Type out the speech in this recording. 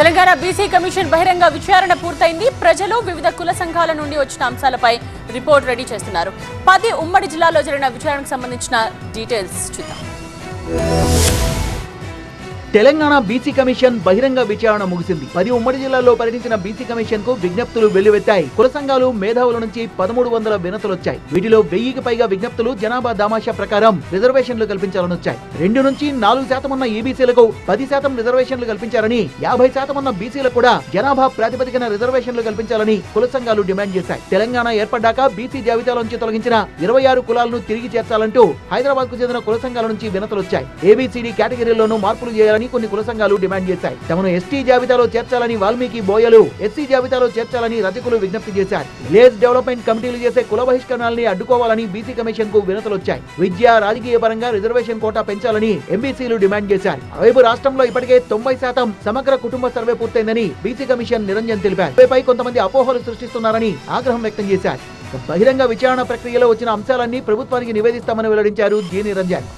Telangana BC commission బహిరంగ విచారణ పూర్తయింది. ప్రజలు వివిధ కుల సంఘాల నుండి వచ్చిన అంశాలపై రిపోర్ట్ రెడీ చేస్తున్నారు. 10 ఉమ్మడి జిల్లాల్లో జరిగిన విచారణకు సంబంధించిన డీటెయిల్స్ చూద్దాం. తెలంగాణ బీసీ కమిషన్ బహిరంగ విచారణ ముగిసింది. 10 ఉమ్మడి జిల్లాల్లో పర్యటించిన బీసీ కమిషన్ కు విజ్ఞప్తులు వెల్లువెత్తాయి. కుల సంఘాలు మేధావుల నుంచి 1300 వినతులు వచ్చాయి. వీటిలో 1000కి పైగా విజ్ఞప్తులు జనాభా దామాషా ప్రకారం రిజర్వేషన్లు కల్పించాలని వచ్చాయి. 2 నుంచి 4% ఉన్న ఈబీసీలకు 10% రిజర్వేషన్లు కల్పించారని, 50% ఉన్న బీసీలకు కూడా జనాభా ప్రాతిపదికన రిజర్వేషన్లు కల్పించాలని కుల సంఘాలు డిమాండ్ చేశాయి. తెలంగాణ ఏర్పడ్డాక బీసీ జాబితాలోంచి తొలగించిన 26 కులాలను తిరిగి చేర్చాలంటూ హైదరాబాద్ కు చెందిన కుల సంఘాల నుంచి వినతులు వచ్చాయి. ఏబీసీడీ కేటగిరీలోనూ మార్పులు చేయాలని కొన్ని కుల సంఘాలు డిమాండ్ చేశాయి. తమను ఎస్టీ జాబితాలో చేర్చాలని వాల్మీకి బోయలు, ఎస్సీ జాబితాలో చేర్చాలని రజకులు విజ్ఞప్తి చేశారు. విలేజ్ డెవలప్మెంట్ కమిటీలు చేసే కుల బహిష్కరణాలని అడ్డుకోవాలని బీసీ కమిషన్ కు వినతులు వచ్చాయి. విద్య, రాజకీయ పరంగా రిజర్వేషన్ కోటా పెంచాలని ఎంబీసీలు డిమాండ్ చేశారు. వైపు రాష్ట్రంలో ఇప్పటికే 90% సమగ్ర కుటుంబ సర్వే పూర్తయిందని బీసీ కమిషన్ నిరంజన్ తెలిపారు. ఇపై కొంతమంది అపోహలు సృష్టిస్తున్నారని ఆగ్రహం వ్యక్తం చేశారు. బహిరంగ విచారణ ప్రక్రియలో వచ్చిన అంశాలన్నీ ప్రభుత్వానికి నివేదిస్తామని వెల్లడించారు జి నిరంజన్.